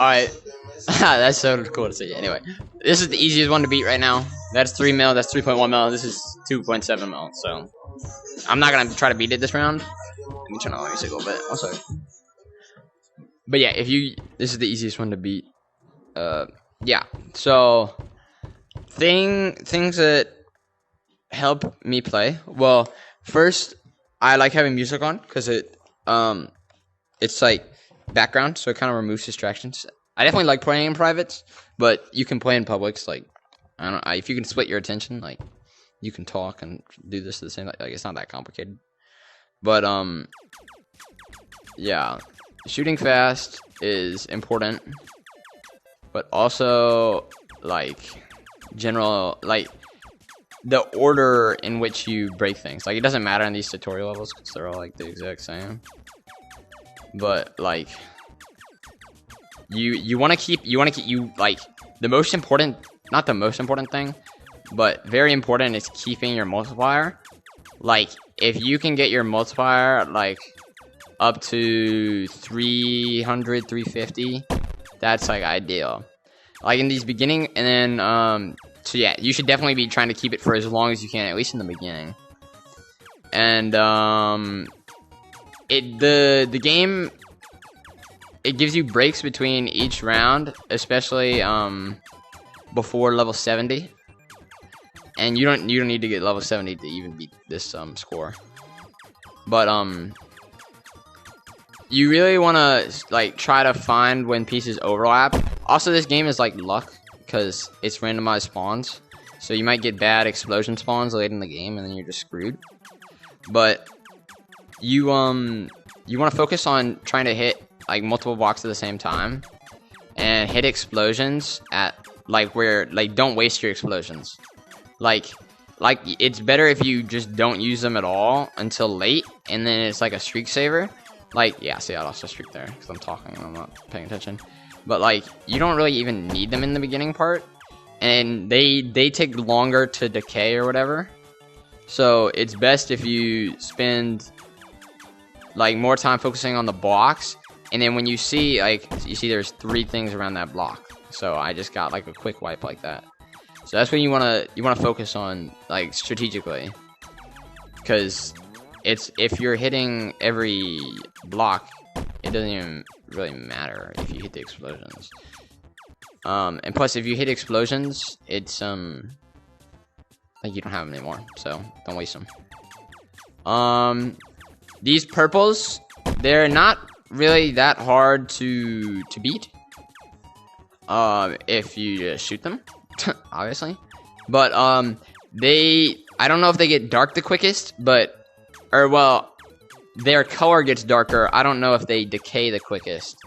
Alright. That's so cool to see. Anyway, this is the easiest one to beat right now. That's 3 mil, that's 3.1 mil, this is 2.7 mil, so I'm not gonna try to beat it this round. Let me turn on the music a little bit. Also, but yeah, this is the easiest one to beat. Yeah. So things that help me play. Well, first, I like having music on because it's like background, so it kind of removes distractions. I definitely like playing in privates, but you can play in publics. Like, I don't. If you can split your attention, like, you can talk and do this at the same. Like, it's not that complicated. But yeah, shooting fast is important, but also like general like the order in which you break things. Like, it doesn't matter in these tutorial levels because they're all like the exact same. But like you want to keep like the most important, not the most important thing, but very important is keeping your multiplier. Like, if you can get your multiplier like up to 300, 350, that's like ideal. Like in these beginning, and then so yeah, you should definitely be trying to keep it for as long as you can, at least in the beginning. And the game, it gives you breaks between each round, especially before level 70. And you don't need to get level 70 to even beat this score. But you really want to like try to find when pieces overlap. Also, this game is like luck because it's randomized spawns, so you might get bad explosion spawns late in the game, and then you're just screwed. But you want to focus on trying to hit like multiple blocks at the same time, and hit explosions at like where like don't waste your explosions. Like it's better if you just don't use them at all until late, and then it's like a streak saver. Like, yeah, see, I lost a streak there because I'm talking and I'm not paying attention. But like, you don't really even need them in the beginning part, and they take longer to decay or whatever. So it's best if you spend like more time focusing on the blocks, and then when you see there's 3 things around that block. So I just got like a quick wipe like that. So that's when you wanna focus on like strategically, because if you're hitting every block, it doesn't even really matter if you hit the explosions. And plus, if you hit explosions, it's like you don't have them anymore, so don't waste them. These purples, they're not really that hard to beat. If you just shoot them, obviously. But I don't know if they get dark the quickest, well, their color gets darker. I don't know if they decay the quickest.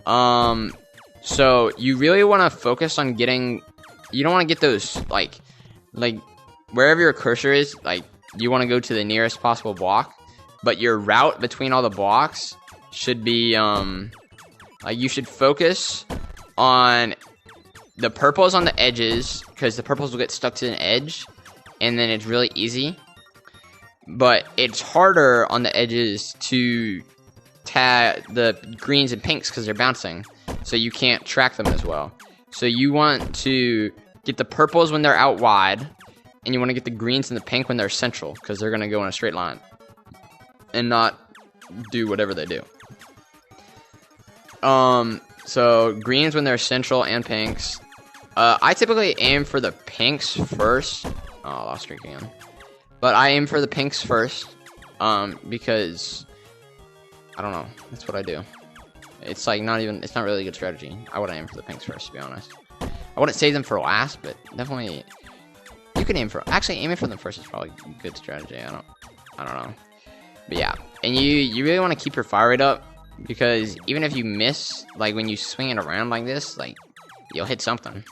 So you really want to focus on getting. You don't want to get those like wherever your cursor is. Like, you want to go to the nearest possible block, but your route between all the blocks should be like you should focus on the purples on the edges, because the purples will get stuck to an edge, and then it's really easy. But it's harder on the edges to tag the greens and pinks because they're bouncing, so you can't track them as well. So you want to get the purples when they're out wide, and you want to get the greens and the pink when they're central, because they're going to go in a straight line and not do whatever they do. So greens when they're central and pinks. I typically aim for the pinks first. Oh, I lost streak again. But I aim for the pinks first, because I don't know. That's what I do. It's like it's not really a good strategy. I would aim for the pinks first, to be honest. I wouldn't save them for last, but definitely you can actually aiming for them first is probably a good strategy. I don't know. But yeah, and you really want to keep your fire rate up, because even if you miss, like when you swing it around like this, like you'll hit something.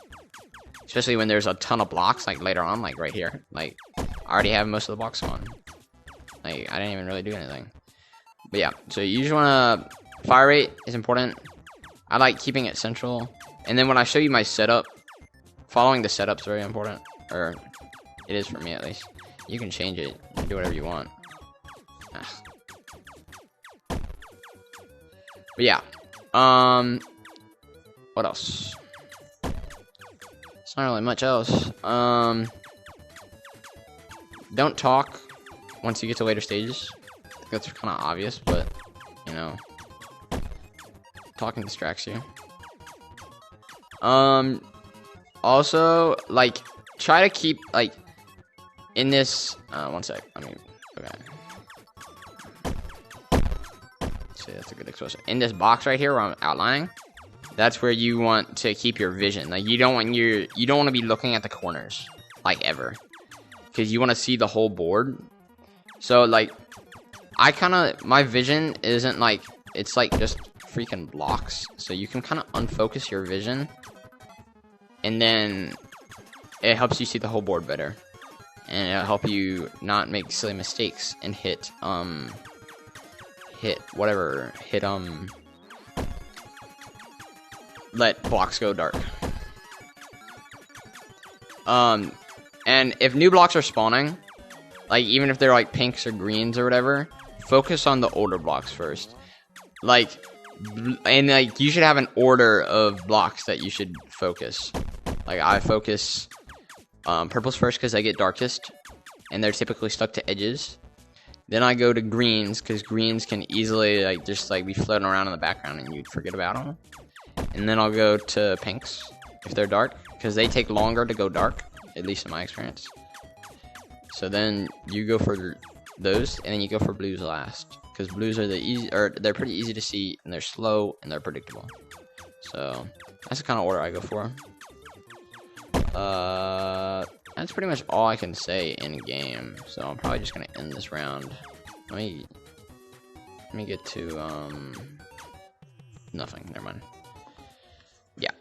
Especially when there's a ton of blocks, like later on, like right here. Like, I already have most of the blocks on. Like, I didn't even really do anything. But yeah, so you just want to... Fire rate is important. I like keeping it central. And then when I show you my setup, following the setup is very important. Or, it is for me at least. You can change it. You can do whatever you want. But yeah. What else? It's not really much else. Don't talk once you get to later stages. I think that's kind of obvious, but you know, talking distracts you. Also, like, try to keep, like, in this, one sec, okay. See, that's a good expression. In this box right here where I'm outlining, that's where you want to keep your vision. Like, you don't want to be looking at the corners, like, ever. Because you want to see the whole board. So, like, my vision isn't, like, it's, like, just freaking blocks. So you can kind of unfocus your vision. And then it helps you see the whole board better. And it'll help you not make silly mistakes and hit let blocks go dark. And if new blocks are spawning, like, even if they're, like, pinks or greens or whatever, focus on the older blocks first. Like, and, like, you should have an order of blocks that you should focus. Like, I focus purples first because I get darkest, and they're typically stuck to edges. Then I go to greens because greens can easily, like, just, like, be floating around in the background and you'd forget about them. And then I'll go to pinks if they're dark because they take longer to go dark, at least in my experience. So then you go for those, and then you go for blues last because blues are they're pretty easy to see, and they're slow and they're predictable. So that's the kind of order I go for. That's pretty much all I can say in game. So I'm probably just gonna end this round. Let me get to nothing. Never mind. Yeah.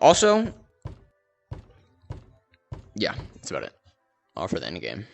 Also, yeah, that's about it. All for the end game.